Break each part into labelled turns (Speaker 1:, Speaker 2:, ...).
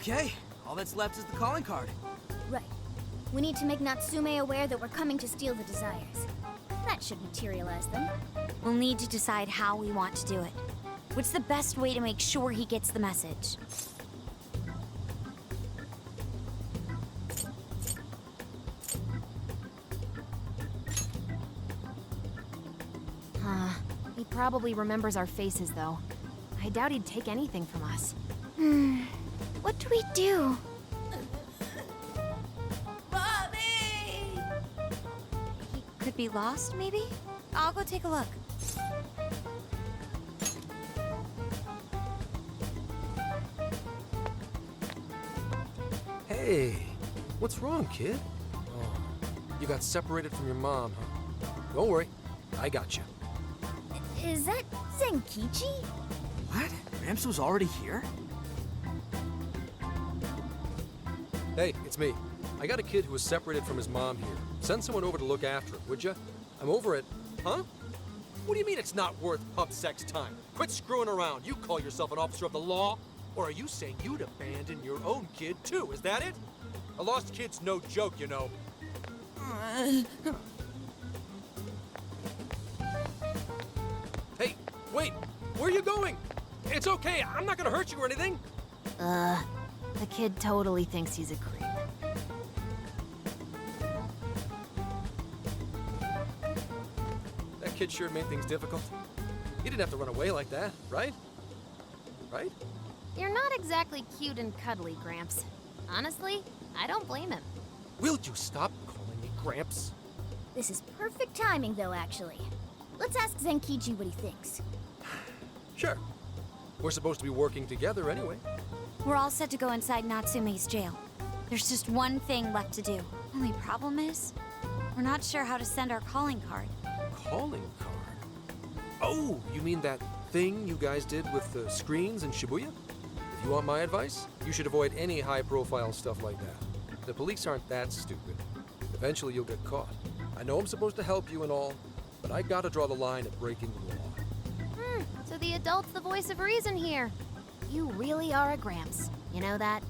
Speaker 1: Okay, all that's left is the calling card.
Speaker 2: Right. We need to make Natsume aware that we're coming to steal the desires. That should materialize them.
Speaker 3: We'll need to decide how we want to do it. What's the best way to make sure he gets the message?
Speaker 4: He probably remembers our faces, though. I doubt he'd take anything from us.
Speaker 3: What do we do?
Speaker 2: Mommy!
Speaker 3: He could be lost, maybe? I'll go take a look.
Speaker 5: Hey, what's wrong, kid? Oh, you got separated from your mom, huh? Don't worry, I got you.
Speaker 2: Is that Zenkichi?
Speaker 1: What? Gramps was already here?
Speaker 5: Hey, it's me. I got a kid who was separated from his mom here. Send someone over to look after him, would ya? I'm over it. Huh? What do you mean it's not worth pump sex time? Quit screwing around. You call yourself an officer of the law? Or are you saying you'd abandon your own kid, too? Is that it? A lost kid's no joke, you know. Hey, wait! Where are you going? It's okay, I'm not gonna hurt you or anything.
Speaker 4: The kid totally thinks he's a creep.
Speaker 5: That kid sure made things difficult. He didn't have to run away like that, right? Right?
Speaker 4: You're not exactly cute and cuddly, Gramps. Honestly, I don't blame him.
Speaker 5: Will you stop calling me Gramps?
Speaker 2: This is perfect timing, though, actually. Let's ask Zenkichi what he thinks.
Speaker 5: Sure. We're supposed to be working together anyway.
Speaker 3: We're all set to go inside Natsume's jail. There's just one thing left to do. Only problem is, we're not sure how to send our calling card.
Speaker 5: Calling card? Oh, you mean that thing you guys did with the screens in Shibuya? If you want my advice, you should avoid any high-profile stuff like that. The police aren't that stupid. Eventually you'll get caught. I know I'm supposed to help you and all, but I gotta draw the line at breaking the law.
Speaker 4: So the adult's the voice of reason here. You really are a Gramps. You know that?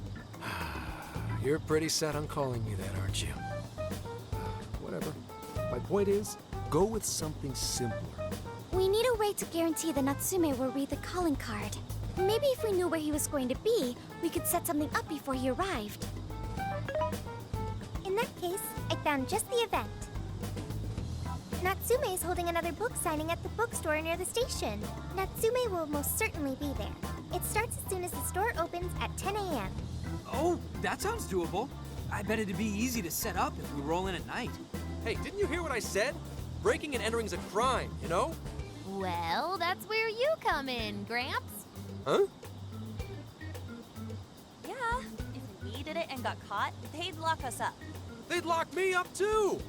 Speaker 5: You're pretty set on calling me that, aren't you? Whatever. My point is, go with something simpler.
Speaker 2: We need a way to guarantee that Natsume will read the calling card. Maybe if we knew where he was going to be, we could set something up before he arrived. In that case, I found just the event. Natsume is holding another book signing at the bookstore near the station. Natsume will most certainly be there. It starts as soon as the store opens at 10 a.m.
Speaker 1: Oh, that sounds doable. I bet it'd be easy to set up if we roll in at night.
Speaker 5: Hey, didn't you hear what I said? Breaking and entering's a crime, you know?
Speaker 4: Well, that's where you come in, Gramps.
Speaker 5: Huh?
Speaker 6: Yeah, if we did it and got caught, they'd lock us up.
Speaker 5: They'd lock me up too!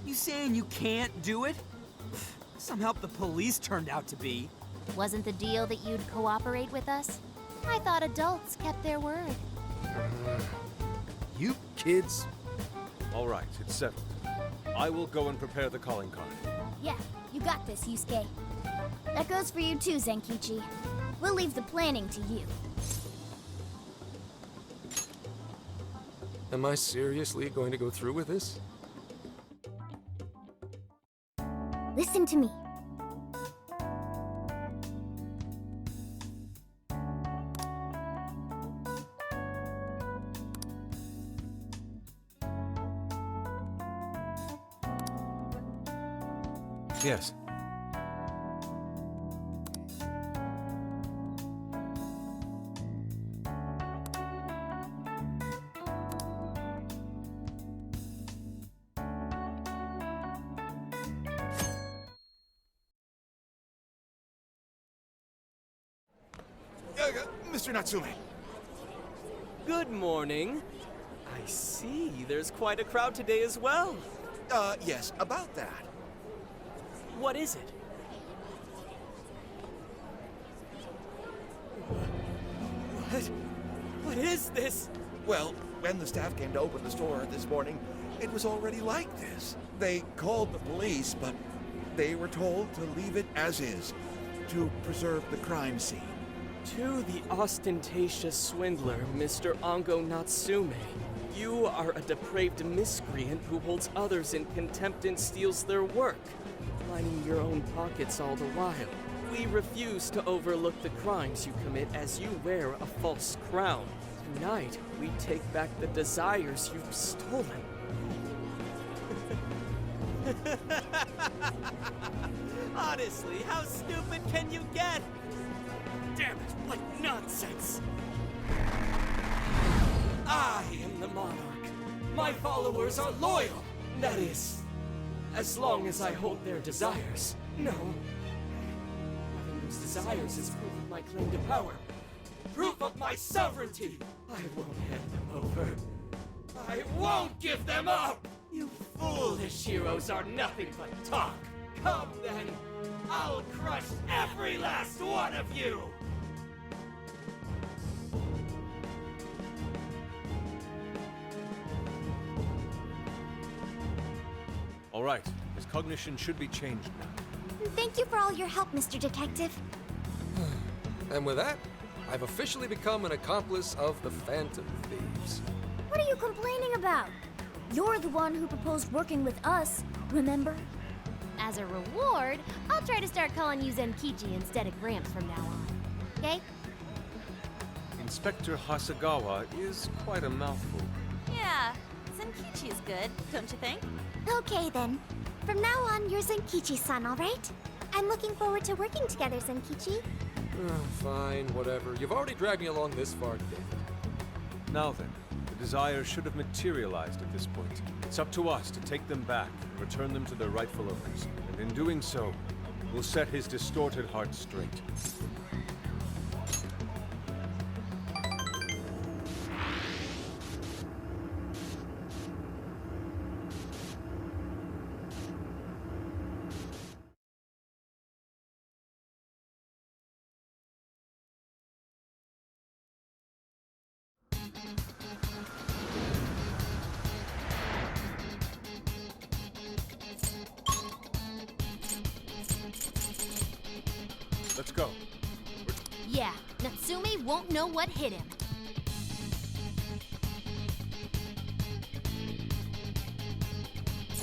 Speaker 1: You saying you can't do it? Some help the police turned out to be.
Speaker 4: Wasn't the deal that you'd cooperate with us? I thought adults kept their word.
Speaker 5: You kids.
Speaker 7: All right, it's settled. I will go and prepare the calling card.
Speaker 2: Yeah, you got this, Yusuke. That goes for you too, Zenkichi. We'll leave the planning to you.
Speaker 5: Am I seriously going to go through with this?
Speaker 2: Listen to me.
Speaker 7: Yes.
Speaker 8: Mr. Natsume.
Speaker 9: Good morning. I see there's quite a crowd today as well.
Speaker 8: Yes, about that.
Speaker 9: What is it? What is this?
Speaker 8: Well, when the staff came to open the store this morning, it was already like this. They called the police, but they were told to leave it as is, to preserve the crime scene.
Speaker 9: To the ostentatious swindler, Mr. Ongo Natsume. You are a depraved miscreant who holds others in contempt and steals their work, lining your own pockets all the while. We refuse to overlook the crimes you commit as you wear a false crown. Tonight, we take back the desires you've stolen. Honestly, how stupid can you get? Damn it, what nonsense! I am the monarch. My followers are loyal. That is, as long as I hold their desires. No. Having those desires is proof of my claim to power. Proof of my sovereignty. I won't hand them over. I won't give them up! You foolish heroes are nothing but talk. Come then, I'll crush every last one of you!
Speaker 7: All right, his cognition should be changed now.
Speaker 2: Thank you for all your help, Mr. Detective.
Speaker 5: And with that, I've officially become an accomplice of the Phantom Thieves.
Speaker 2: What are you complaining about? You're the one who proposed working with us, remember?
Speaker 4: As a reward, I'll try to start calling you Zenkichi instead of Gramps from now on. Okay?
Speaker 7: Inspector Hasagawa is quite a mouthful.
Speaker 6: Yeah, Zenkichi is good, don't you think?
Speaker 2: Okay then. From now on, you're Zenkichi-san, all right? I'm looking forward to working together, Zenkichi.
Speaker 5: Fine, whatever. You've already dragged me along this far, David.
Speaker 7: Now then, the desires should have materialized at this point. It's up to us to take them back and return them to their rightful owners. And in doing so, we'll set his distorted heart straight. Let's go.
Speaker 4: Yeah, Natsume won't know what hit him.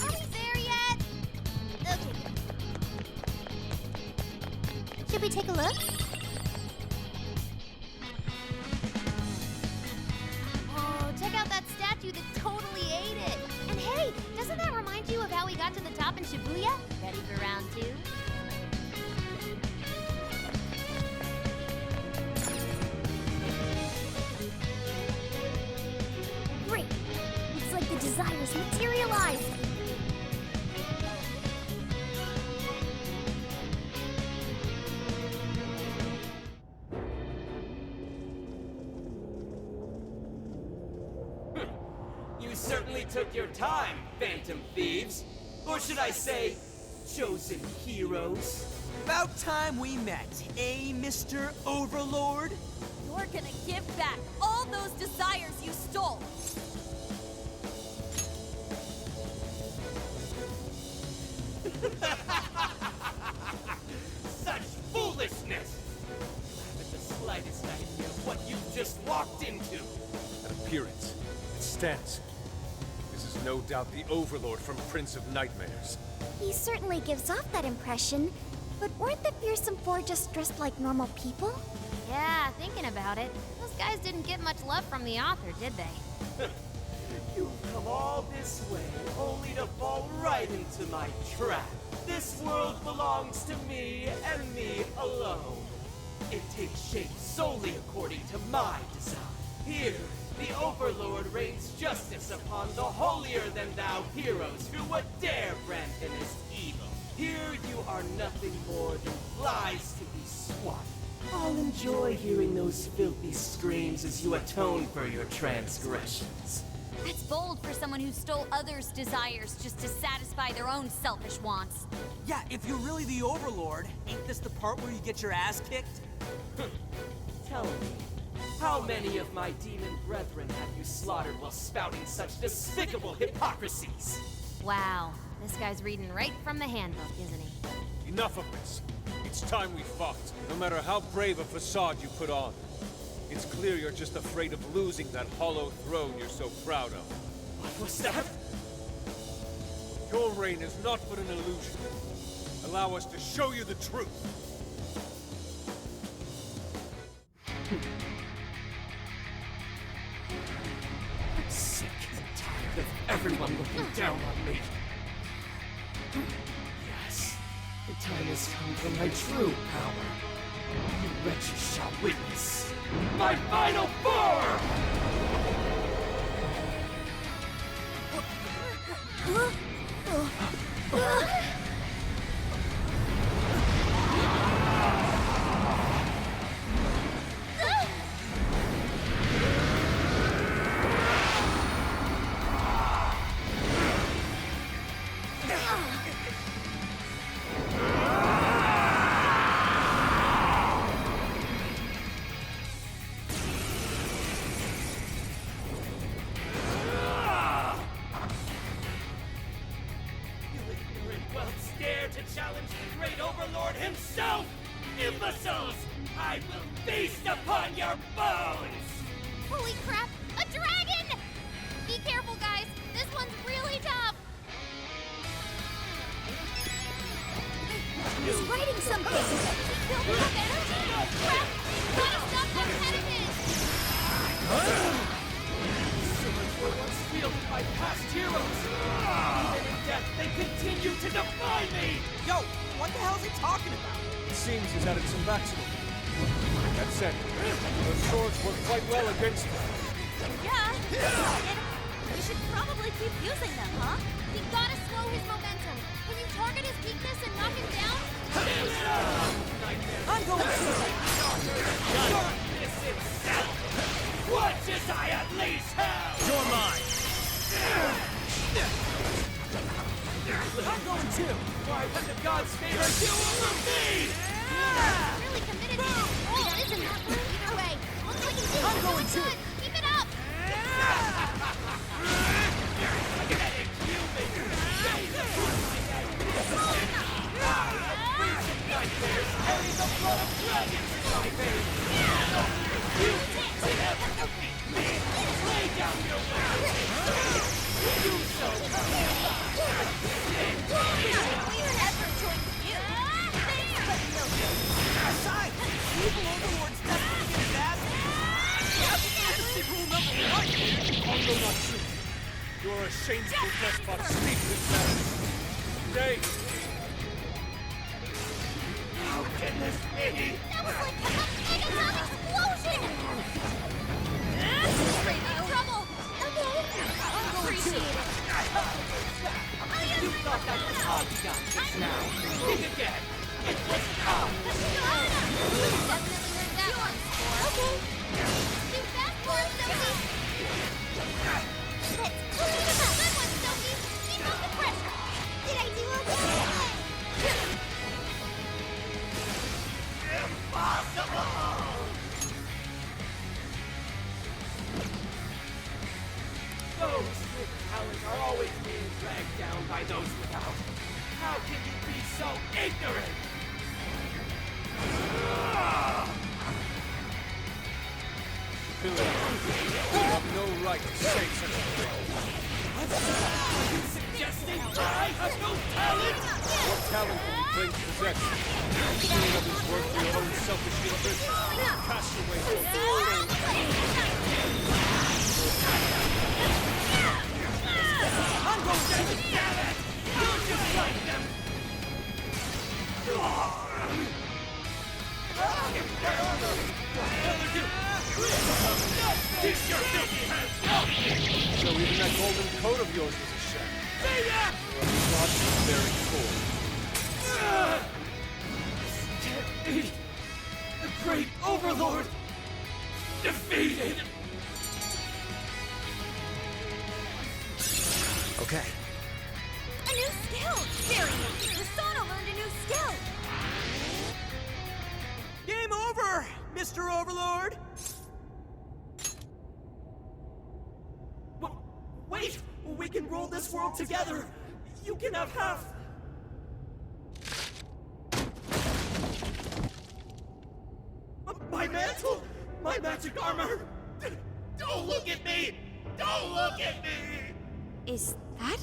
Speaker 4: Are we there yet? Okay.
Speaker 2: Should we take a look?
Speaker 4: Oh, check out that statue that totally ate it. And hey, doesn't that remind you of how we got to the top in Shibuya? Ready for round 2?
Speaker 2: Great. Looks like the desires materialized.
Speaker 9: You certainly took your time, Phantom Thieves. Or should I say, chosen heroes?
Speaker 1: About time we met, eh, Mr. Overlord?
Speaker 6: You're gonna give back all those desires you stole!
Speaker 9: Such foolishness! You haven't the slightest idea of what you've just walked into.
Speaker 7: That appearance, its stance. This is no doubt the Overlord from Prince of Nightmares.
Speaker 2: He certainly gives off that impression, but weren't the fearsome four just dressed like normal people?
Speaker 4: Yeah, thinking about it, those guys didn't get much love from the author, did they?
Speaker 9: You've come all this way only to fall right into my trap. This world belongs to me and me alone. It takes shape solely according to my design. Here, the Overlord rains justice upon the holier-than-thou heroes who would dare brand him as evil. Here you are nothing more than flies to be swatted. I'll enjoy hearing those filthy screams as you atone for your transgressions.
Speaker 3: That's bold for someone who stole others' desires just to satisfy their own selfish wants.
Speaker 1: Yeah, if you're really the Overlord, ain't this the part where you get your ass kicked?
Speaker 9: Tell me, how many of my demon brethren have you slaughtered while spouting such despicable hypocrisies?
Speaker 4: Wow, this guy's reading right from the handbook, isn't he?
Speaker 7: Enough of this. We It's time we fought, no matter how brave a facade you put on. It's clear you're just afraid of losing that hollow throne you're so proud of.
Speaker 9: What was that?
Speaker 7: Your reign is not but an illusion. Allow us to show you the truth.
Speaker 9: I'm sick and tired of everyone looking down on me. Yes, the time has come for my true power. You wretches shall witness my final form! To challenge the great overlord himself! Imbeciles! I will feast upon your bones!
Speaker 4: Holy crap! A dragon! Be careful, guys. This one's really tough.
Speaker 2: He's writing something.
Speaker 4: Building up energy. Crap! Gotta stop those enemies.
Speaker 9: Swords were once wielded by past heroes. Even in death, they continue to defy me!
Speaker 1: Yo, what the hell's he talking about?
Speaker 7: It seems he's added some backstory. That said, those swords work quite well against him.
Speaker 3: Yeah. And we should probably keep using them, huh?
Speaker 4: We gotta slow his momentum. Can you target his weakness and knock him down?
Speaker 1: I'm going to.
Speaker 9: Darkness itself! What as I unleash hell!
Speaker 1: You're mine. I'm going to.
Speaker 9: Why would the gods favor you over me?
Speaker 4: Really committed to this role, isn't that Blue? Either way, looks like he's
Speaker 1: I'm going
Speaker 4: doing
Speaker 1: to.
Speaker 4: good. Keep it up.
Speaker 9: Pathetic human! Days upon my recent nightmares carry the blood of dragons in my veins! You can never defeat me! Lay down your weapons! Do so!
Speaker 1: Aside, evil overlord's definitely his ass. That's fantasy rule number 1.
Speaker 7: Hongo Natsu, you are a shameful despot steeped in madness. Today,
Speaker 9: How can this be?
Speaker 4: That was like a megaton explosion! Afraid of trouble! Okay. Appreciate it.
Speaker 9: You thought that was all you got just now. Think again. It was tough.
Speaker 4: Definitely heard that one before. Okay. Too fast for us, Sophie. Let's clean him up. Good one, Sophie. Keep up the pressure. Did I do okay?
Speaker 9: Impossible! Those with talent are always being dragged down by those without. How can you be so ignorant?
Speaker 7: Billy, you have no right to say such a thing.
Speaker 9: Are you suggesting I have no talent?
Speaker 7: What talent can you claim to possess? Doing others' work for your own selfish interests? Cast away your
Speaker 9: I'm going to damn it! You're just like them! Keep your filthy hands off me!
Speaker 7: So even that golden coat of yours was a sham.
Speaker 9: See ya!
Speaker 7: Your God is very cold.
Speaker 9: This can't be! The great overlord! Defeated!
Speaker 1: Okay.
Speaker 3: A new skill! Very nice. The Sono learned a new skill.
Speaker 1: Game over, Mr. Overlord.
Speaker 9: Wait! We can rule this world together! You can have half! My mantle! My magic armor! Don't look at me! Don't look at me!
Speaker 3: Is that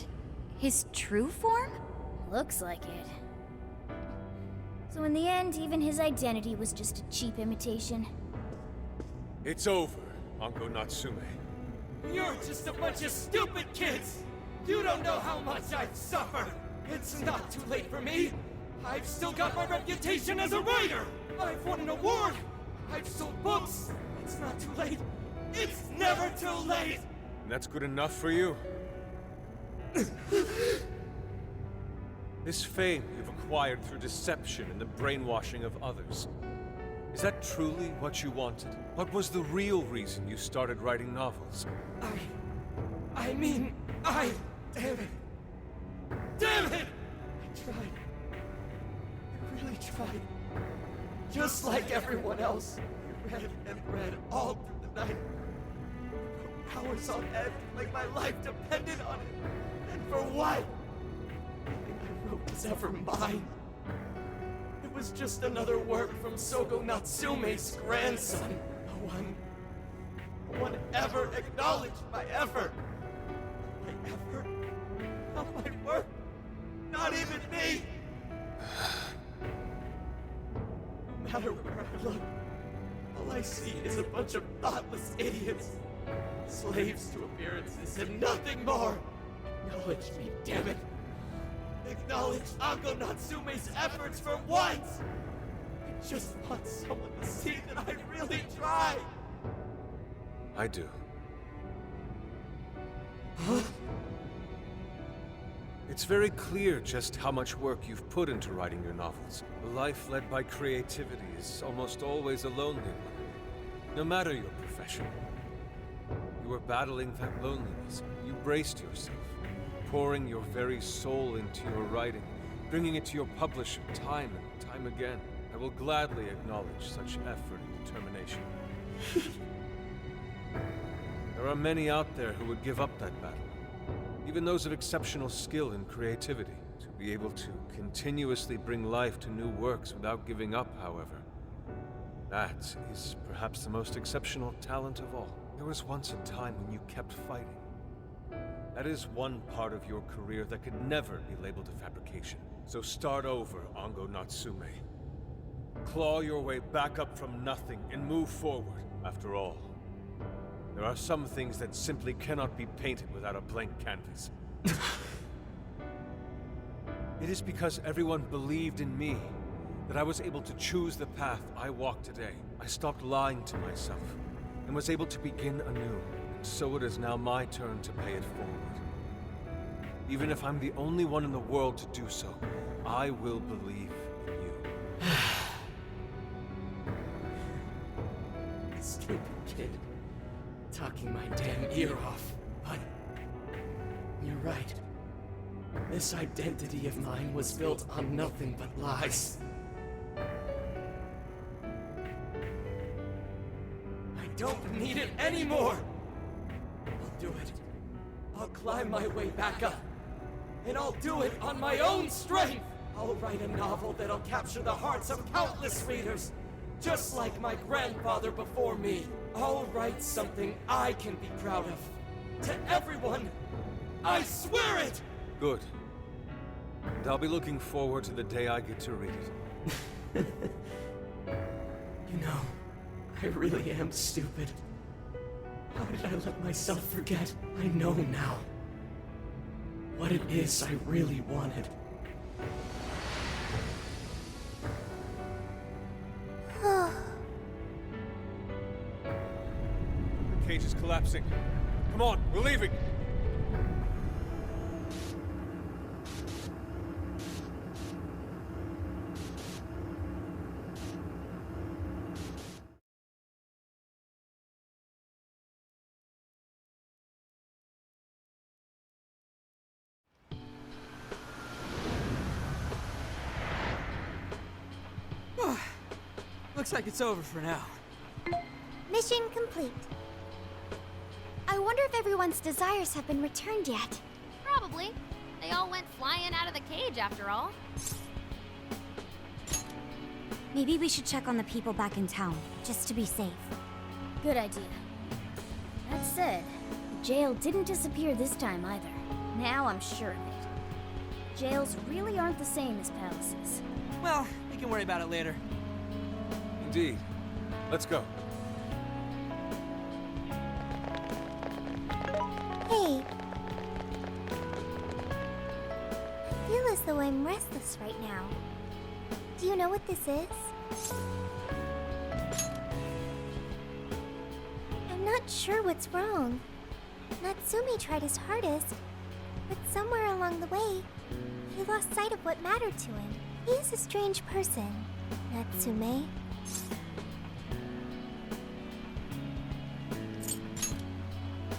Speaker 3: his true form?
Speaker 2: Looks like it. So in the end, even his identity was just a cheap imitation.
Speaker 7: It's over, Anko Natsume.
Speaker 9: You're just a bunch of stupid kids! You don't know how much I've suffered! It's not too late for me! I've still got my reputation as a writer! I've won an award! I've sold books! It's not too late! It's never too late!
Speaker 7: And that's good enough for you? This fame you've acquired through deception and the brainwashing of others. Is that truly what you wanted? What was the real reason you started writing novels?
Speaker 9: Damn it! Damn it! I tried. I really tried. Just like everyone else, I read and read all through the night. Hours on end, like my life depended on it. And for what? Nothing I wrote was ever mine. It was just another work from Sogo Natsume's grandson. No one ever acknowledged my effort. My effort? Not my work. Not even me. No matter where I look, all I see is a bunch of thoughtless idiots. Slaves to appearances and nothing more. Acknowledge me, damn it. Acknowledge Anko Natsume's efforts for once. I just want someone to see that I really tried.
Speaker 7: I do.
Speaker 9: Huh?
Speaker 7: It's very clear just how much work you've put into writing your novels. A life led by creativity is almost always a lonely one, no matter your profession. You were battling that loneliness. You braced yourself, pouring your very soul into your writing, bringing it to your publisher time and time again. I will gladly acknowledge such effort and determination. There are many out there who would give up that battle. Even those of exceptional skill and creativity. To be able to continuously bring life to new works without giving up, however, that is perhaps the most exceptional talent of all. There was once a time when you kept fighting. That is one part of your career that could never be labeled a fabrication. So start over, Anko Natsume. Claw your way back up from nothing and move forward. After all, there are some things that simply cannot be painted without a blank canvas. It is because everyone believed in me that I was able to choose the path I walk today. I stopped lying to myself and was able to begin anew. And so it is now my turn to pay it forward. Even if I'm the only one in the world to do so, I will believe in you.
Speaker 9: Stupid kid. Talking my damn ear off. But you're right. This identity of mine was built on nothing but lies. I don't need it anymore! I'll do it. I'll climb my way back up. And I'll do it on my own strength! I'll write a novel that'll capture the hearts of countless readers, just like my grandfather before me. I'll write something I can be proud of. To everyone! I swear it!
Speaker 7: Good. And I'll be looking forward to the day I get to read it.
Speaker 9: You know, I really am stupid. How did I let myself forget? I know now what it is I really wanted.
Speaker 7: The cage is collapsing. Come on, we're leaving!
Speaker 1: Looks like it's over for now.
Speaker 2: Mission complete. I wonder if everyone's desires have been returned yet.
Speaker 4: Probably. They all went flying out of the cage after all.
Speaker 3: Maybe we should check on the people back in town, just to be safe.
Speaker 10: Good idea. That said, the jail didn't disappear this time either. Now I'm sure of it. Jails really aren't the same as palaces.
Speaker 1: Well, we can worry about it later.
Speaker 7: Indeed. Let's go.
Speaker 2: Hey. I feel as though I'm restless right now. Do you know what this is? I'm not sure what's wrong. Natsume tried his hardest, but somewhere along the way, he lost sight of what mattered to him. He is a strange person, Natsume.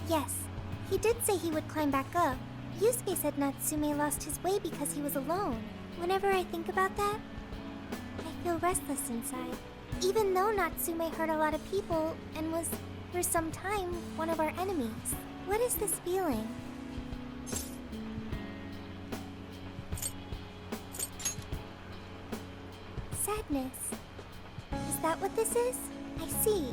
Speaker 2: Yes, he did say he would climb back up. Yusuke said Natsume lost his way because he was alone. Whenever I think about that, I feel restless inside. Even though Natsume hurt a lot of people and was, for some time, one of our enemies. What is this feeling? Sadness. Is that what this is? I see.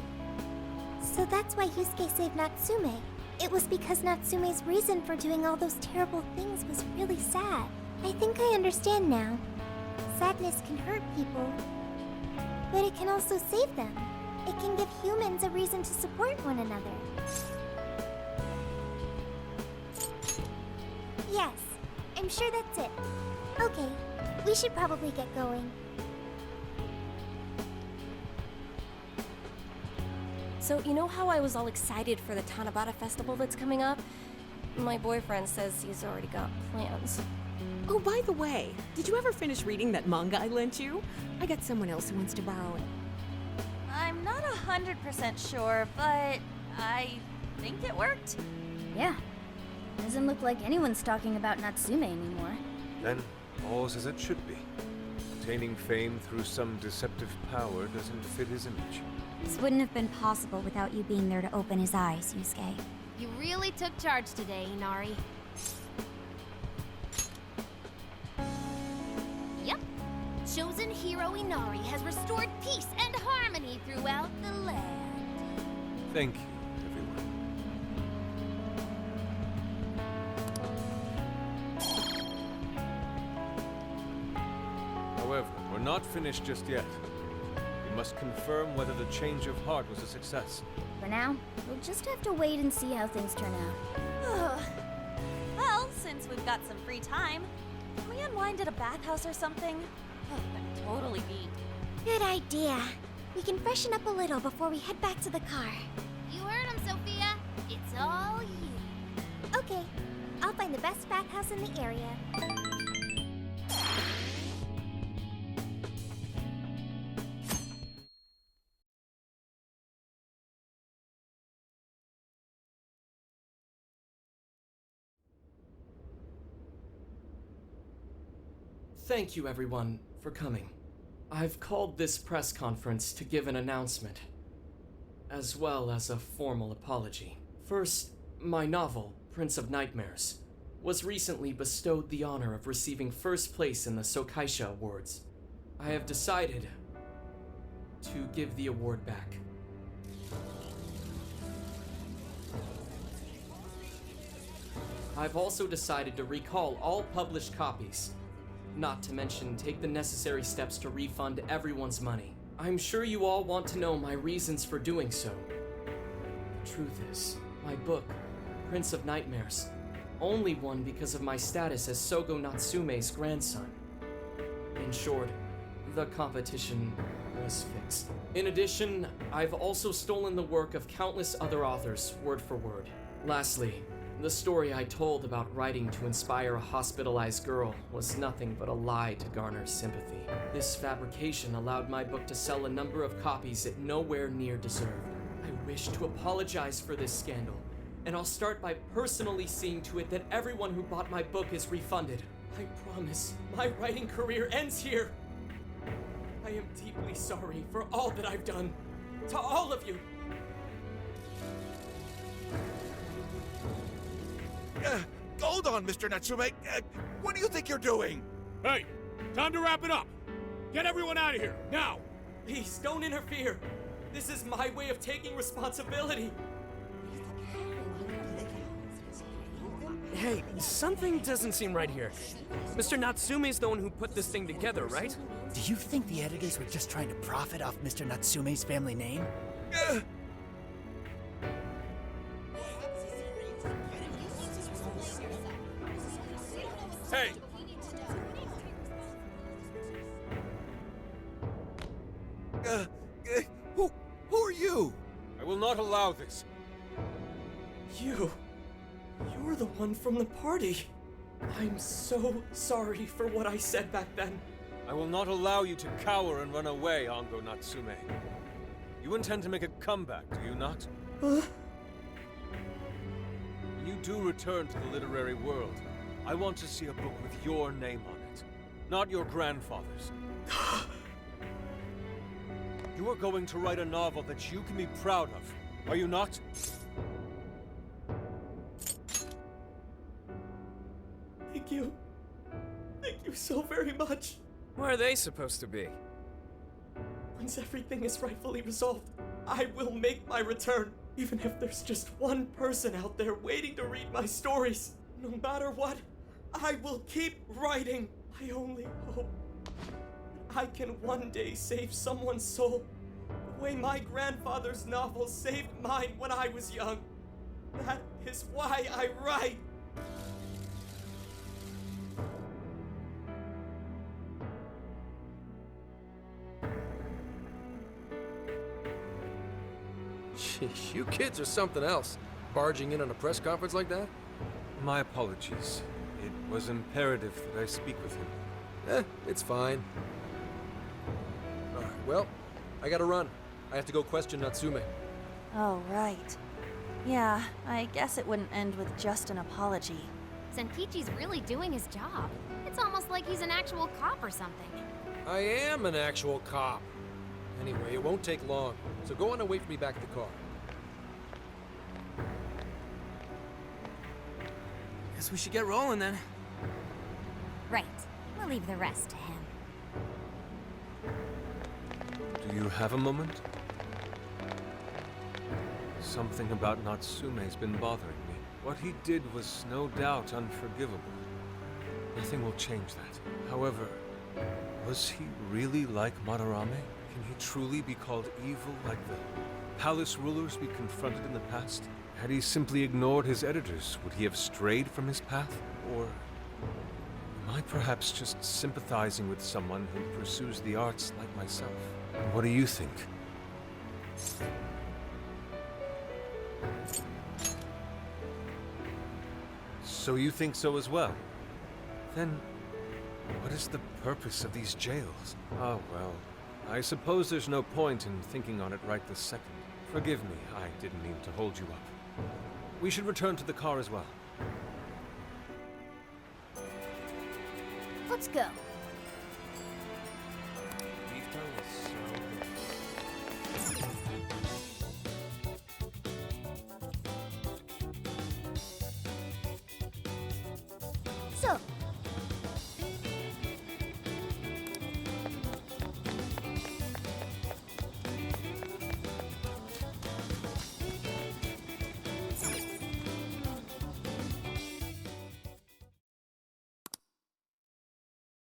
Speaker 2: So that's why Yusuke saved Natsume. It was because Natsume's reason for doing all those terrible things was really sad. I think I understand now. Sadness can hurt people, but it can also save them. It can give humans a reason to support one another. Yes, I'm sure that's it. Okay, we should probably get going.
Speaker 11: So, you know how I was all excited for the Tanabata festival that's coming up? My boyfriend says he's already got plans.
Speaker 12: Oh, by the way, did you ever finish reading that manga I lent you? I got someone else who wants to borrow it.
Speaker 6: I'm not 100% sure, but I think it worked.
Speaker 10: Yeah. Doesn't look like anyone's talking about Natsume anymore.
Speaker 7: Then, all's as it should be. Attaining fame through some deceptive power doesn't fit his image.
Speaker 3: This wouldn't have been possible without you being there to open his eyes, Yusuke.
Speaker 4: You really took charge today, Inari. Yep. Chosen hero Inari has restored peace and harmony throughout the land.
Speaker 7: Thank you, everyone. However, we're not finished just yet. We must confirm whether the change of heart was a success.
Speaker 10: For now, we'll just have to wait and see how things turn out.
Speaker 6: Well, since we've got some free time, can we unwind at a bathhouse or something? Oh, I'm totally beat.
Speaker 2: Good idea. We can freshen up a little before we head back to the car.
Speaker 4: You heard him, Sophia. It's all you.
Speaker 2: Okay, I'll find the best bathhouse in the area.
Speaker 13: Thank you, everyone, for coming. I've called this press conference to give an announcement, as well as a formal apology. First, my novel, Prince of Nightmares, was recently bestowed the honor of receiving first place in the Sokaisha Awards. I have decided to give the award back. I've also decided to recall all published copies, not to mention take the necessary steps to refund everyone's money. I'm sure you all want to know my reasons for doing so. The truth is, my book, Prince of Nightmares, only won because of my status as Sogo Natsume's grandson. In short, the competition was fixed. In addition, I've also stolen the work of countless other authors, word for word. Lastly, the story I told about writing to inspire a hospitalized girl was nothing but a lie to garner sympathy. This fabrication allowed my book to sell a number of copies it nowhere near deserved. I wish to apologize for this scandal, and I'll start by personally seeing to it that everyone who bought my book is refunded. I promise my writing career ends here. I am deeply sorry for all that I've done. To all of you.
Speaker 8: Hold on, Mr. Natsume. What do you think you're doing?
Speaker 14: Hey, time to wrap it up. Get everyone out of here, now!
Speaker 13: Please, don't interfere. This is my way of taking responsibility.
Speaker 9: Hey, something doesn't seem right here. Mr. Natsume's the one who put this thing together, right?
Speaker 1: Do you think the editors were just trying to profit off Mr. Natsume's family name?
Speaker 7: Hey!
Speaker 8: Who are you?
Speaker 7: I will not allow this.
Speaker 13: You're the one from the party. I'm so sorry for what I said back then.
Speaker 7: I will not allow you to cower and run away, Ango Natsume. You intend to make a comeback, do you not? When you do return to the literary world, I want to see a book with your name on it, not your grandfather's. You are going to write a novel that you can be proud of, are you not?
Speaker 13: Thank you. Thank you so very much.
Speaker 9: Where are they supposed to be?
Speaker 13: Once everything is rightfully resolved, I will make my return. Even if there's just one person out there waiting to read my stories. No matter what, I will keep writing. I only hope I can one day save someone's soul the way my grandfather's novel saved mine when I was young. That is why I write.
Speaker 5: Sheesh, you kids are something else. Barging in on a press conference like that?
Speaker 7: My apologies. It was imperative that I speak with him.
Speaker 5: It's fine. Alright, well, I gotta run. I have to go question Natsume.
Speaker 6: Oh, right. Yeah, I guess it wouldn't end with just an apology.
Speaker 4: Senkichi's really doing his job. It's almost like he's an actual cop or something.
Speaker 5: I am an actual cop. Anyway, it won't take long, so go on and wait for me back at the car.
Speaker 1: Guess we should get rolling then.
Speaker 3: Right. We'll leave the rest to him.
Speaker 7: Do you have a moment? Something about Natsume's been bothering me. What he did was no doubt unforgivable. Nothing will change that. However, was he really like Madarame? Can he truly be called evil like the palace rulers we confronted in the past? Had he simply ignored his editors, would he have strayed from his path? Or am I perhaps just sympathizing with someone who pursues the arts like myself? What do you think? So you think so as well? Then, what is the purpose of these jails? Oh, well, I suppose there's no point in thinking on it right this second. Forgive me, I didn't mean to hold you up. We should return to the car as well.
Speaker 10: Let's go. So,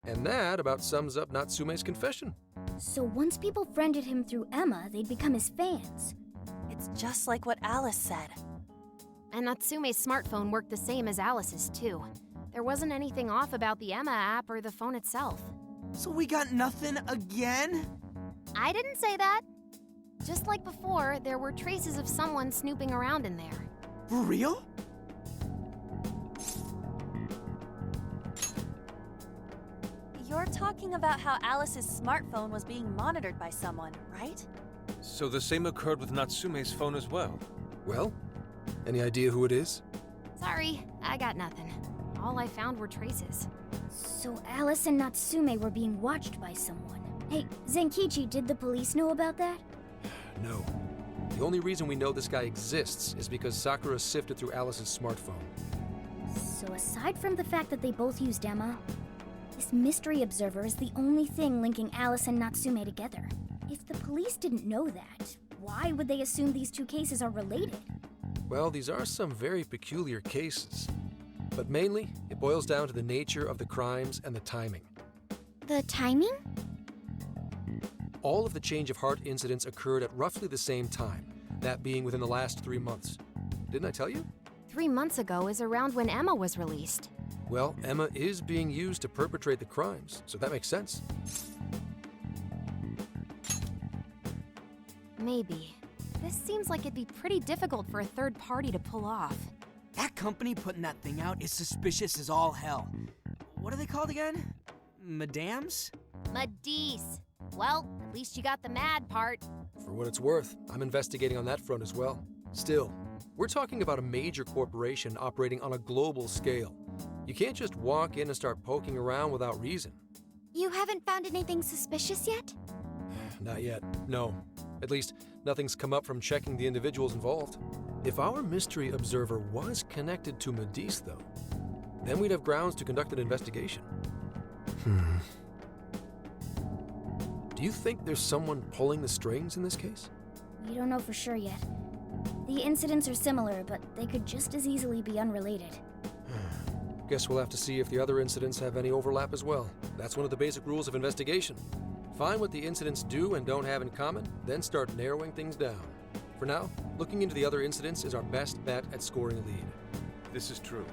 Speaker 5: And that about sums up Natsume's confession.
Speaker 10: so once people friended him through Emma, they'd become his fans.
Speaker 6: It's just like what Alice said.
Speaker 4: And Natsume's smartphone worked the same as Alice's, too. There wasn't anything off about the Emma app or the phone itself.
Speaker 1: So we got nothing again?
Speaker 4: I didn't say that. Just like before, there were traces of someone snooping around in there.
Speaker 1: For real?
Speaker 6: You're talking about how Alice's smartphone was being monitored by someone, right?
Speaker 7: So the same occurred with Natsume's phone as well?
Speaker 5: Well, any idea who it is?
Speaker 4: Sorry, I got nothing. All I found were traces.
Speaker 10: So Alice and Natsume were being watched by someone. Hey, Zenkichi, did the police know about that?
Speaker 5: No. The only reason we know this guy exists is because Sakura sifted through Alice's smartphone.
Speaker 10: So aside from the fact that they both used Emma, this mystery observer is the only thing linking Alice and Natsume together. if the police didn't know that, why would they assume these two cases are related?
Speaker 5: Well, these are some very peculiar cases. But mainly, it boils down to the nature of the crimes and the timing.
Speaker 2: The timing?
Speaker 5: All of the change of heart incidents occurred at roughly the same time, that being within the last 3 months. Didn't I tell you?
Speaker 14: 3 months ago is around when Emma was released.
Speaker 5: Well, Emma is being used to perpetrate the crimes, so that makes sense.
Speaker 14: Maybe. This seems like it'd be pretty difficult for a third party to pull off.
Speaker 1: That company putting that thing out is suspicious as all hell. What are they called again? Madams?
Speaker 4: Madise. Well, at least you got the mad part.
Speaker 5: For what it's worth, I'm investigating on that front as well. Still, we're talking about a major corporation operating on a global scale. You can't just walk in and start poking around without reason.
Speaker 2: You haven't found anything suspicious yet?
Speaker 5: Not yet, no. At least, nothing's come up from checking the individuals involved. If our mystery observer was connected to Madise, though, then we'd have grounds to conduct an investigation. Do you think there's someone pulling the strings in this case?
Speaker 10: We don't know for sure yet. The incidents are similar, but they could just as easily be unrelated.
Speaker 5: Guess we'll have to see if the other incidents have any overlap as well. That's one of the basic rules of investigation. Find what the incidents do and don't have in common, then start narrowing things down. For now, looking into the other incidents is our best bet at scoring a lead.
Speaker 7: This is true.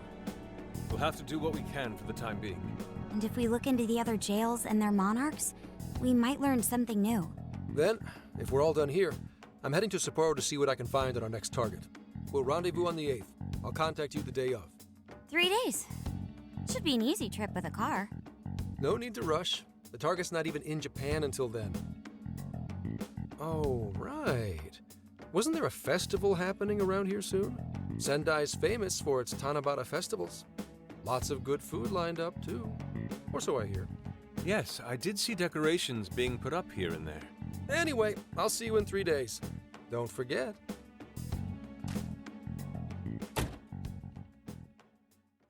Speaker 7: We'll have to do what we can for the time being.
Speaker 3: And if we look into the other jails and their monarchs, we might learn something new.
Speaker 5: Then, if we're all done here, I'm heading to Sapporo to see what I can find on our next target. We'll rendezvous on the 8th. I'll contact you the day of.
Speaker 3: 3 days. Should be an easy trip with a car.
Speaker 5: No need to rush. The target's not even in Japan until then. Oh, right. Wasn't there a festival happening around here soon? Sendai's famous for its Tanabata festivals. Lots of good food lined up, too. Or so I hear.
Speaker 7: Yes, I did see decorations being put up here and there.
Speaker 5: Anyway, I'll see you in 3 days. Don't forget.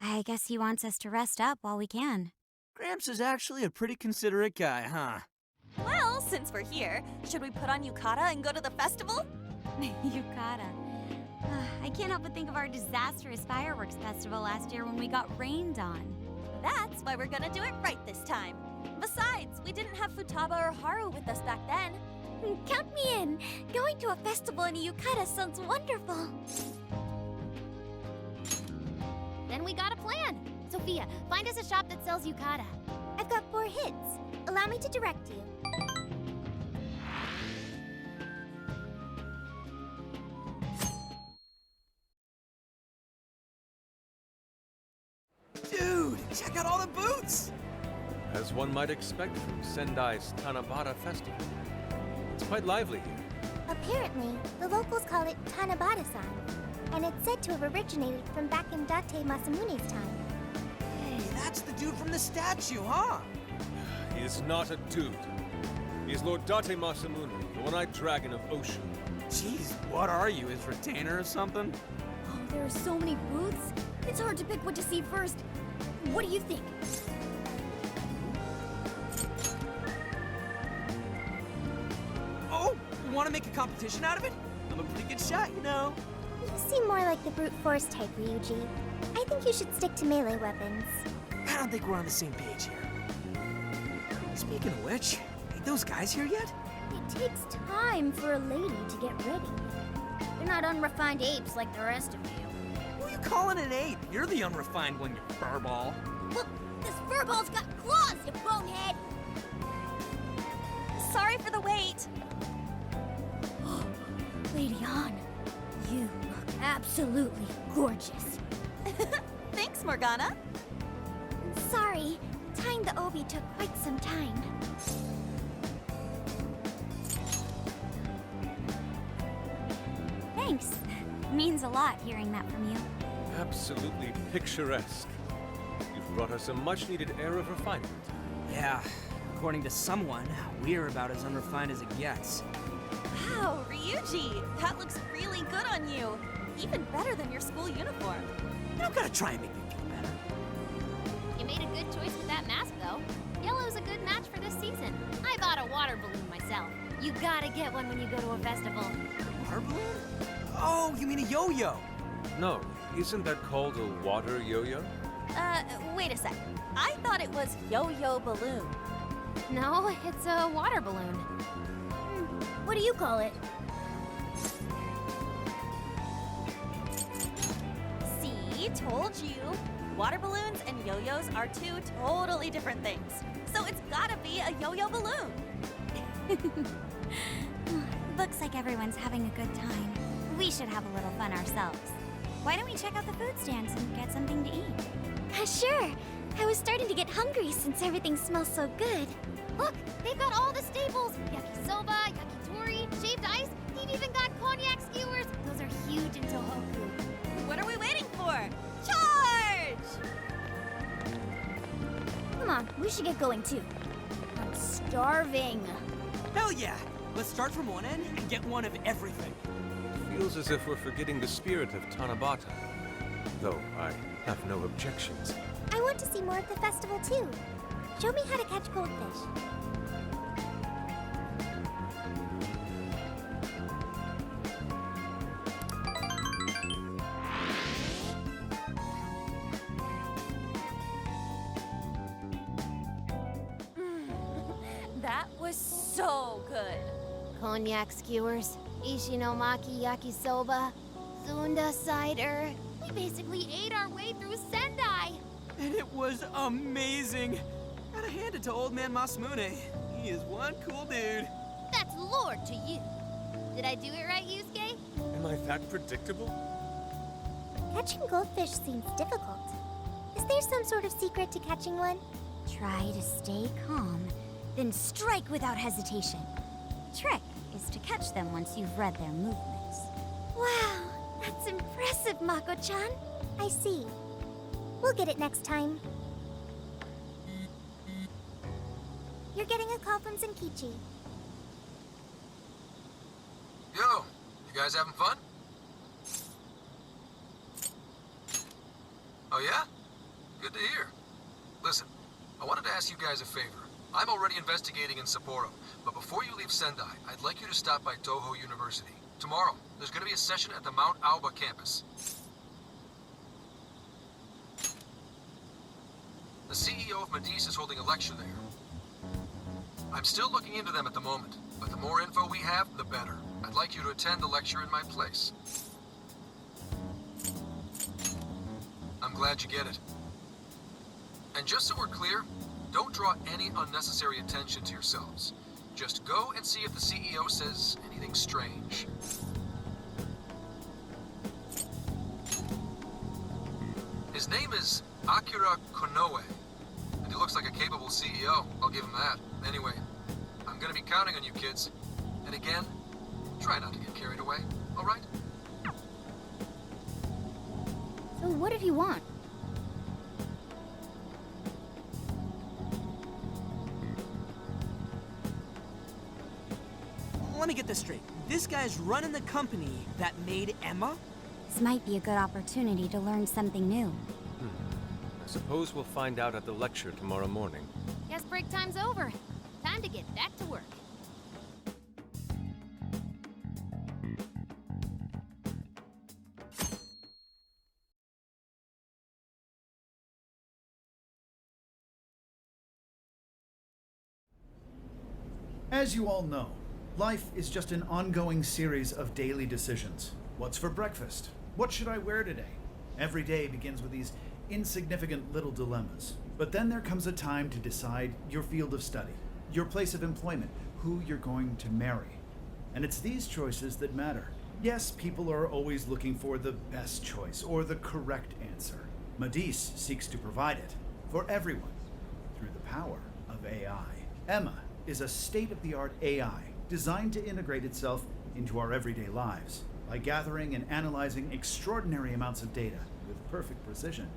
Speaker 3: I guess he wants us to rest up while we can.
Speaker 1: Gramps is actually a pretty considerate guy, huh?
Speaker 6: Well, since we're here, should we put on yukata and go to the festival?
Speaker 3: Yukata. I can't help but think of our disastrous fireworks festival last year when we got rained on.
Speaker 6: That's why we're gonna do it right this time. Besides, we didn't have Futaba or Haru with us back then.
Speaker 2: Count me in! Going to a festival in a yukata sounds wonderful!
Speaker 4: Then we got a plan. Sophia, find us a shop that sells yukata.
Speaker 2: I've got 4 hits. Allow me to direct you.
Speaker 1: Dude, check out all the booths!
Speaker 7: As one might expect from Sendai's Tanabata Festival. It's quite lively here.
Speaker 2: Apparently, the locals call it Tanabata-san, and it's said to have originated from back in Date Masamune's time.
Speaker 1: Hey, that's the dude from the statue, huh?
Speaker 7: He is not a dude. He is Lord Date Masamune, the one-eyed dragon of Ocean.
Speaker 1: Jeez, what are you, his retainer or something?
Speaker 10: Oh, there are so many booths. It's hard to pick what to see first. What do you think?
Speaker 1: Oh, you want to make a competition out of it? I'm a pretty good shot, you know.
Speaker 2: You seem more like the brute force type, Ryuji. I think you should stick to melee weapons.
Speaker 1: I don't think we're on the same page here. Speaking of which, ain't those guys here yet?
Speaker 10: It takes time for a lady to get ready. They're not unrefined apes like the rest of you.
Speaker 1: Who are you calling an ape? You're the unrefined one, you furball.
Speaker 10: Look, this furball's got claws, you bonehead!
Speaker 6: Sorry for the wait.
Speaker 10: Lady Han, you look absolutely gorgeous.
Speaker 6: Thanks, Morgana.
Speaker 2: Sorry, tying the obi took quite some time.
Speaker 3: Thanks. Means a lot hearing that from you.
Speaker 7: Absolutely picturesque. You've brought us a much-needed air of refinement.
Speaker 1: Yeah, according to someone, we're about as unrefined as it gets.
Speaker 6: Wow, Ryuji, that looks really good on you. Even better than your school uniform.
Speaker 1: You don't gotta try and make me feel better.
Speaker 4: You made a good choice with that mask, though. Yellow's a good match for this season. I bought a water balloon myself. yourself. You gotta get one when you go to a festival.
Speaker 1: Water balloon? Oh, you mean a yo-yo?
Speaker 7: No, isn't that called a water yo-yo?
Speaker 6: Wait a sec. I thought it was yo-yo balloon.
Speaker 4: No, it's a water balloon.
Speaker 10: What do you call it?
Speaker 6: See, told you. Water balloons and yo-yos are two totally different things. So it's gotta be a yo-yo balloon.
Speaker 3: Looks like everyone's having a good time. We should have a little fun ourselves. Why don't we check out the food stands and get something to eat?
Speaker 2: Sure. I was starting to get hungry since everything smells so good.
Speaker 4: Look, they've got all the staples. Yakisoba, yakitori, shaved ice. They've even got cognac skewers. Those are huge in Tohoku.
Speaker 6: What are we waiting for? Charge!
Speaker 10: Come on, we should get going too. I'm starving.
Speaker 1: Hell yeah! Let's start from one end and get one of everything.
Speaker 7: Feels as if we're forgetting the spirit of Tanabata. Though I have no objections.
Speaker 2: I want to see more of the festival too. Show me how to catch goldfish.
Speaker 6: That was so good.
Speaker 4: Cognac skewers, ishinomaki yakisoba, Zunda cider. We basically ate our way through Sendai.
Speaker 1: And it was amazing. Gotta hand it to old man Masamune. He is one cool dude.
Speaker 4: That's Lord to you. Did I do it right, Yusuke?
Speaker 7: Am I that predictable?
Speaker 2: Catching goldfish seems difficult. Is there some sort of secret to catching one?
Speaker 3: Try to stay calm, then strike without hesitation. Trick is to catch them once you've read their movements.
Speaker 2: Wow, that's impressive, Mako-chan. I see. We'll get it next time. You're getting a call from Zenkichi.
Speaker 5: Yo, you guys having fun? Oh yeah? Good to hear. Listen, I wanted to ask you guys a favor. I'm already investigating in Sapporo, but before you leave Sendai, I'd like you to stop by Toho University. Tomorrow, there's going to be a session at the Mount Aoba campus. The CEO of Medice is holding a lecture there. I'm still looking into them at the moment, but the more info we have, the better. I'd like you to attend the lecture in my place. I'm glad you get it. And just so we're clear, don't draw any unnecessary attention to yourselves. Just go and see if the CEO says anything strange. His name is Akira Konoe, and he looks like a capable CEO, I'll give him that. Anyway, I'm gonna be counting on you kids. And again, try not to get carried away, all right?
Speaker 10: So what did he want?
Speaker 1: Let me get this straight. This guy's running the company that made Emma?
Speaker 3: This might be a good opportunity to learn something new.
Speaker 7: I suppose we'll find out at the lecture tomorrow morning.
Speaker 4: Guess break time's over. Time to get back to work.
Speaker 15: As you all know, life is just an ongoing series of daily decisions. What's for breakfast? What should I wear today? Every day begins with these insignificant little dilemmas. But then there comes a time to decide your field of study, your place of employment, who you're going to marry. And it's these choices that matter. Yes, people are always looking for the best choice or the correct answer. Medice seeks to provide it for everyone through the power of AI. Emma is a state-of-the-art AI designed to integrate itself into our everyday lives. By gathering and analyzing extraordinary amounts of data with perfect precision,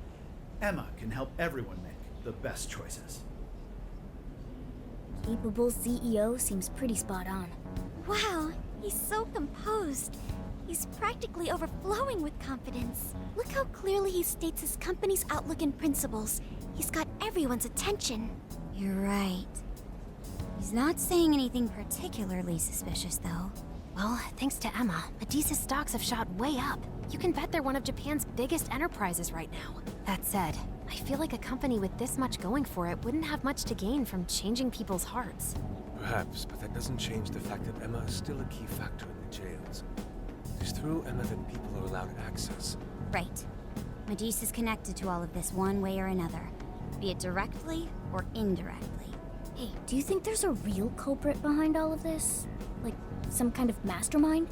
Speaker 15: Emma can help everyone make the best choices.
Speaker 10: Capable CEO seems pretty spot on.
Speaker 2: Wow, he's so composed. He's practically overflowing with confidence. Look how clearly he states his company's outlook and principles. He's got everyone's attention.
Speaker 3: You're right. He's not saying anything particularly suspicious, though.
Speaker 14: Well, thanks to Emma, Medea's stocks have shot way up. You can bet they're one of Japan's biggest enterprises right now. That said, I feel like a company with this much going for it wouldn't have much to gain from changing people's hearts.
Speaker 7: Perhaps, but that doesn't change the fact that Emma is still a key factor in the jails. It's through Emma that people are allowed access.
Speaker 3: Right. Medis is connected to all of this one way or another, be it directly or indirectly.
Speaker 10: Hey, do you think there's a real culprit behind all of this? Like, some kind of mastermind?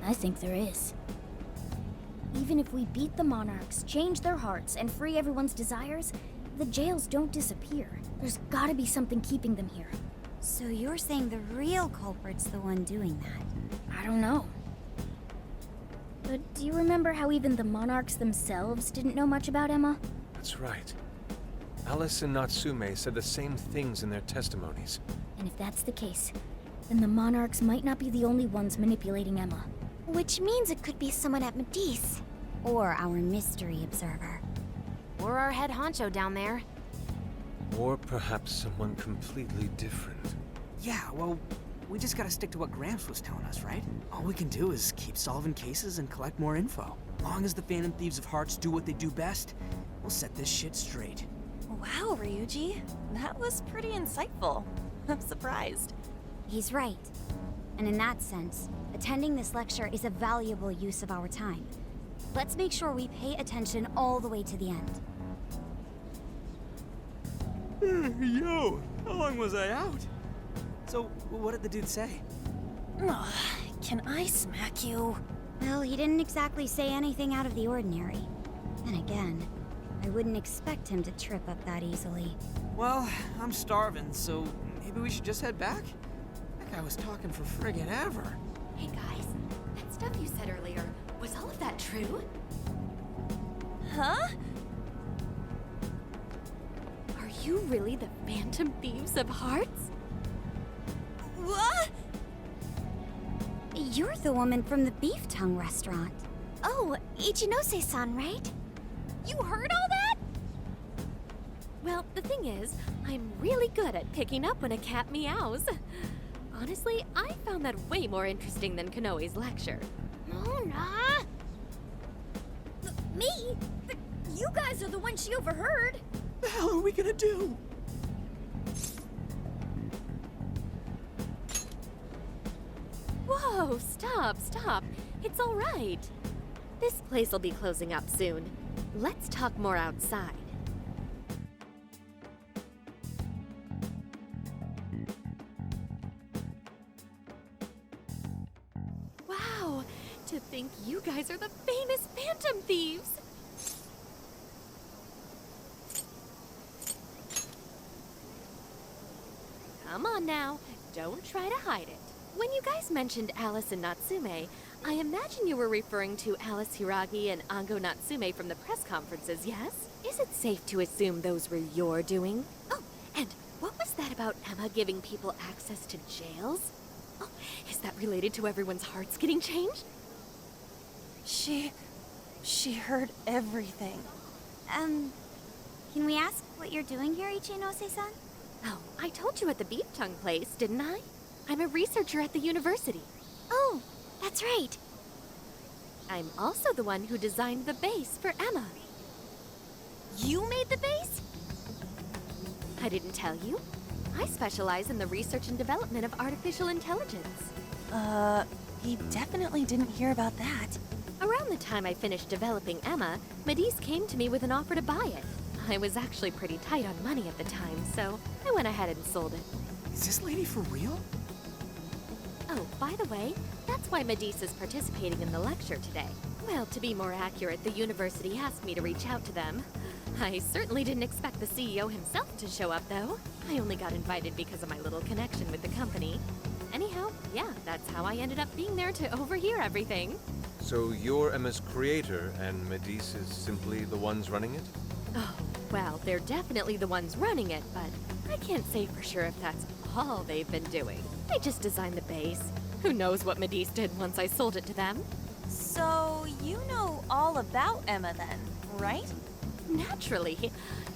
Speaker 10: I think there is. Even if we beat the Monarchs, change their hearts, and free everyone's desires, the jails don't disappear. There's gotta be something keeping them here.
Speaker 3: So you're saying the real culprit's the one doing that?
Speaker 10: I don't know. But do you remember how even the Monarchs themselves didn't know much about Emma?
Speaker 7: That's right. Alice and Natsume said the same things in their testimonies.
Speaker 10: And if that's the case, then the Monarchs might not be the only ones manipulating Emma.
Speaker 2: Which means it could be someone at Medis.
Speaker 3: Or our mystery observer.
Speaker 14: Or our head honcho down there.
Speaker 7: Or perhaps someone completely different.
Speaker 1: Yeah, well, we just gotta stick to what Gramps was telling us, right? All we can do is keep solving cases and collect more info. Long as the Phantom Thieves of Hearts do what they do best, we'll set this shit straight.
Speaker 6: Wow, Ryuji. That was pretty insightful. I'm surprised.
Speaker 3: He's right. And in that sense, attending this lecture is a valuable use of our time. Let's make sure we pay attention all the way to the end.
Speaker 1: Yo, how long was I out? So, what did the dude say?
Speaker 6: Can I smack you?
Speaker 3: Well, he didn't exactly say anything out of the ordinary. Then again, I wouldn't expect him to trip up that easily.
Speaker 1: Well, I'm starving, so maybe we should just head back? That guy was talking for friggin' ever.
Speaker 14: Hey guys, that stuff you said earlier, was all of that true?
Speaker 6: Huh?
Speaker 14: Are you really the Phantom Thieves of Hearts?
Speaker 6: What?
Speaker 3: You're the woman from the beef tongue restaurant.
Speaker 2: Oh, Ichinose-san, right?
Speaker 14: You heard all that? Well, the thing is, I'm really good at picking up when a cat meows. Honestly, I found that way more interesting than Konoe's lecture.
Speaker 2: Mona!
Speaker 10: Me? You guys are the ones she overheard.
Speaker 1: The hell are we gonna do?
Speaker 14: Whoa, stop. It's all right. This place will be closing up soon. Let's talk more outside. Wow, to think you guys are the famous Phantom Thieves. Come on now, don't try to hide it. When you guys mentioned Alice and Natsume, I imagine you were referring to Alice Hiragi and Ango Natsume from the press conferences, yes? Is it safe to assume those were your doing? Oh, and what was that about Emma giving people access to jails? Oh, is that related to everyone's hearts getting changed?
Speaker 6: She heard everything.
Speaker 3: Can we ask what you're doing here, Ichinose-san?
Speaker 14: Oh, I told you at the beef tongue place, didn't I? I'm a researcher at the university.
Speaker 2: Oh, that's right.
Speaker 14: I'm also the one who designed the base for Emma.
Speaker 6: You made the base?
Speaker 14: I didn't tell you. I specialize in the research and development of artificial intelligence.
Speaker 6: He definitely didn't hear about that.
Speaker 14: Around the time I finished developing Emma, Medis came to me with an offer to buy it. I was actually pretty tight on money at the time, so I went ahead and sold it.
Speaker 1: Is this lady for real?
Speaker 14: Oh, by the way, that's why Medis is participating in the lecture today. Well, to be more accurate, the university asked me to reach out to them. I certainly didn't expect the CEO himself to show up, though. I only got invited because of my little connection with the company. Anyhow, yeah, that's how I ended up being there to overhear everything.
Speaker 7: So you're Emma's creator, and Medis is simply the ones running it?
Speaker 14: Oh, well, they're definitely the ones running it, but I can't say for sure if that's all they've been doing. They just designed the base. Who knows what Medis did once I sold it to them?
Speaker 6: So, you know all about Emma then, right?
Speaker 14: Naturally.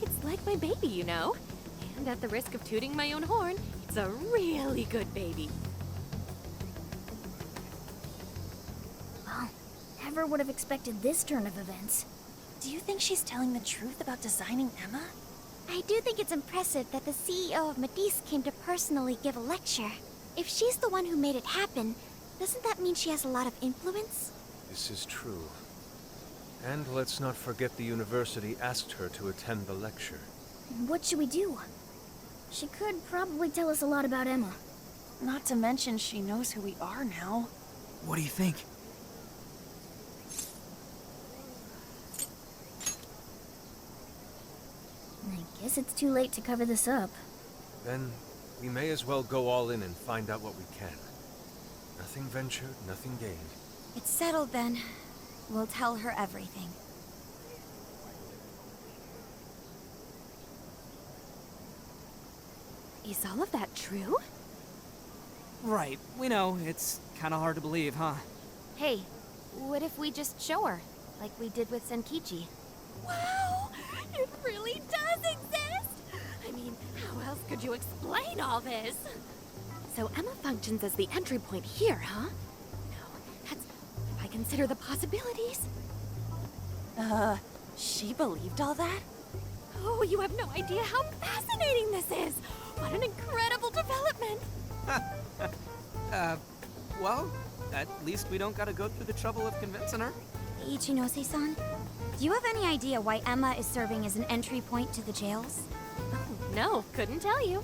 Speaker 14: It's like my baby, you know. And at the risk of tooting my own horn, it's a really good baby.
Speaker 10: Well, never would have expected this turn of events.
Speaker 6: Do you think she's telling the truth about designing Emma?
Speaker 2: I do think it's impressive that the CEO of Matisse came to personally give a lecture. If she's the one who made it happen, doesn't that mean she has a lot of influence?
Speaker 7: This is true. And let's not forget the university asked her to attend the lecture.
Speaker 10: What should we do? She could probably tell us a lot about Emma.
Speaker 6: Not to mention she knows who we are now.
Speaker 1: What do you think?
Speaker 10: I guess it's too late to cover this up.
Speaker 7: Then we may as well go all in and find out what we can. Nothing ventured, nothing gained.
Speaker 3: It's settled then. We'll tell her everything.
Speaker 14: Is all of that true?
Speaker 1: Right, we know. It's kind of hard to believe, huh?
Speaker 14: Hey, what if we just show her, like we did with Senkichi?
Speaker 4: Wow! It really does exist! I mean, how else could you explain all this?
Speaker 14: So Emma functions as the entry point here, huh? No, that's... if I consider the possibilities...
Speaker 6: She believed all that?
Speaker 14: Oh, you have no idea how fascinating this is! What an incredible development!
Speaker 1: Well, at least we don't gotta go through the trouble of convincing her.
Speaker 3: Ichinose-san, do you have any idea why Emma is serving as an entry point to the jails?
Speaker 14: Oh, no, couldn't tell you.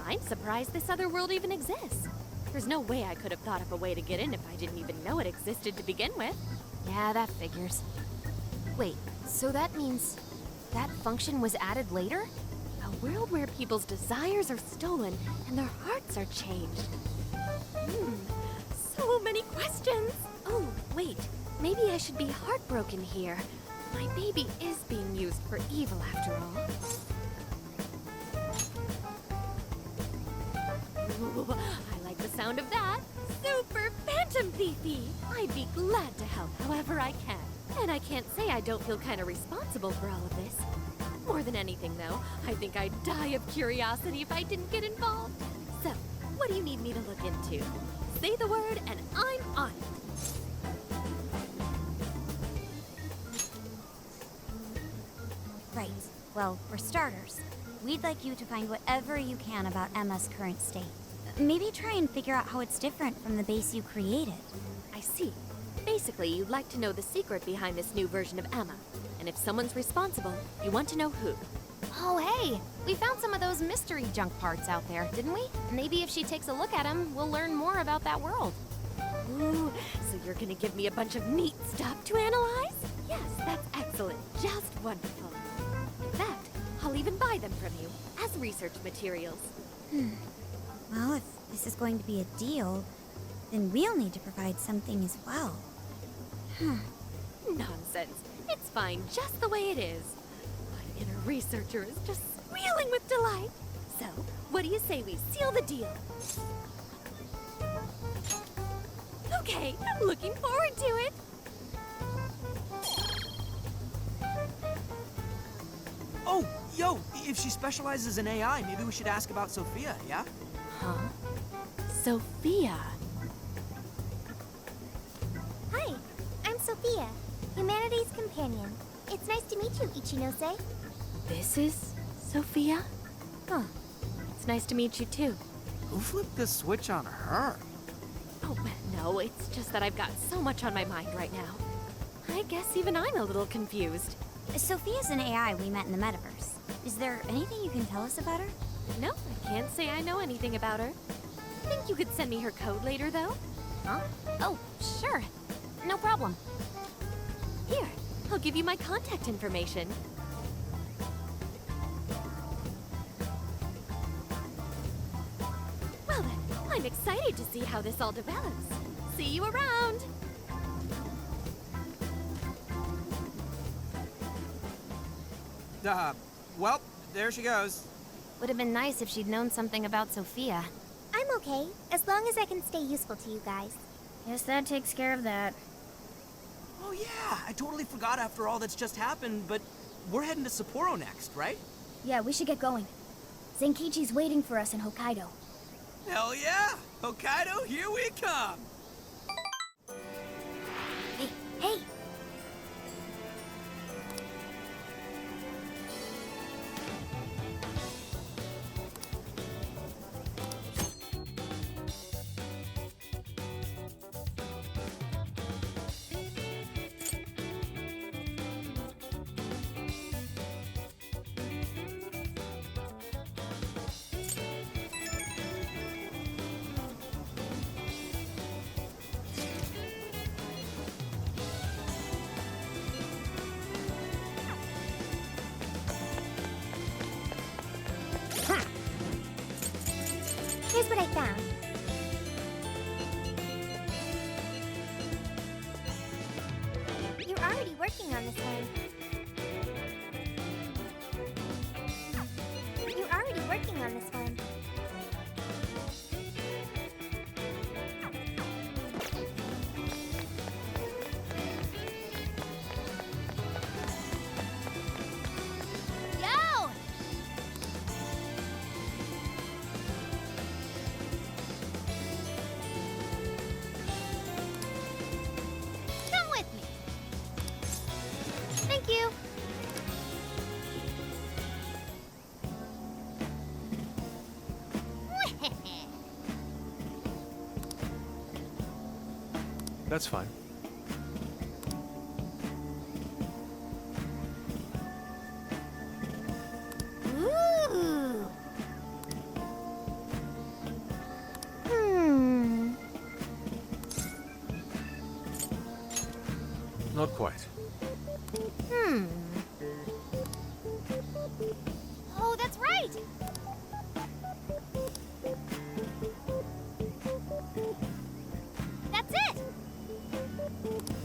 Speaker 14: I'm surprised this other world even exists. There's no way I could have thought of a way to get in if I didn't even know it existed to begin with. Yeah, that figures. Wait, so that means that function was added later? A world where people's desires are stolen and their hearts are changed. So many questions. Oh, wait, maybe I should be heartbroken here. My baby is being used for evil after all. Ooh, I like the sound of that. Super Phantom Thiefy! I'd be glad to help however I can. And I can't say I don't feel kind of responsible for all of this. More than anything, though, I think I'd die of curiosity if I didn't get involved. So, what do you need me to look into? Say the word and I'm on it.
Speaker 3: Right. Well, for starters, we'd like you to find whatever you can about Emma's current state. Maybe try and figure out how it's different from the base you created.
Speaker 14: I see. Basically, you'd like to know the secret behind this new version of Emma. And if someone's responsible, you want to know who.
Speaker 4: Oh, hey! We found some of those mystery junk parts out there, didn't we? Maybe if she takes a look at them, we'll learn more about that world.
Speaker 14: Ooh, so you're gonna give me a bunch of neat stuff to analyze? Yes, that's excellent. Just wonderful. In fact, I'll even buy them from you as research materials.
Speaker 3: Well, if this is going to be a deal, then we'll need to provide something as well.
Speaker 14: Nonsense. It's fine just the way it is. My inner researcher is just squealing with delight. So, what do you say we seal the deal? Okay, looking forward to it.
Speaker 1: Oh, yo, if she specializes in AI, maybe we should ask about Sophia, yeah?
Speaker 14: Huh? Sophia?
Speaker 2: Hi, I'm Sophia, Humanity's companion. It's nice to meet you, Ichinose.
Speaker 14: This is Sophia? Huh. It's nice to meet you too.
Speaker 1: Who flipped the switch on her?
Speaker 14: Oh, no, it's just that I've got so much on my mind right now. I guess even I'm a little confused.
Speaker 3: Sophia's an AI we met in the metaverse. Is there anything you can tell us about her?
Speaker 14: No, I can't say I know anything about her. Think you could send me her code later, though?
Speaker 4: Huh? Oh, sure. No problem.
Speaker 14: Here, I'll give you my contact information. Well then, I'm excited to see how this all develops. See you around!
Speaker 1: Well, there she goes.
Speaker 4: Would have been nice if she'd known something about Sophia.
Speaker 2: I'm okay, as long as I can stay useful to you guys.
Speaker 10: Guess that takes care of that.
Speaker 1: Oh yeah, I totally forgot after all that's just happened, but we're heading to Sapporo next, right?
Speaker 10: Yeah, we should get going. Zenkichi's waiting for us in Hokkaido.
Speaker 1: Hell yeah! Hokkaido, here we come!
Speaker 10: Hey, hey!
Speaker 2: Here's what I found. You're already working on this one. You're already working on this one.
Speaker 4: Yo! Come with me. Thank you.
Speaker 7: That's fine.
Speaker 2: Ooh. Hmm.
Speaker 7: Not quite.
Speaker 2: Hmm.
Speaker 4: Oh, that's right. That's it.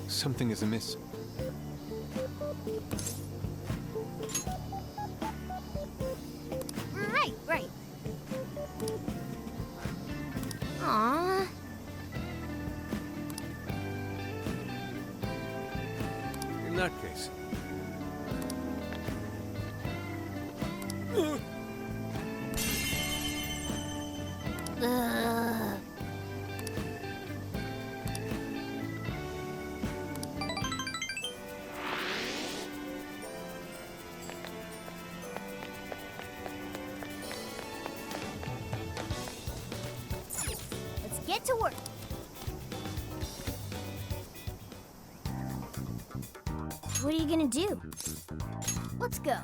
Speaker 7: Something is amiss.
Speaker 2: Right, right. Aww.
Speaker 7: In that case,
Speaker 2: Ugh. Let's get to work.
Speaker 10: What are you gonna do? Let's go.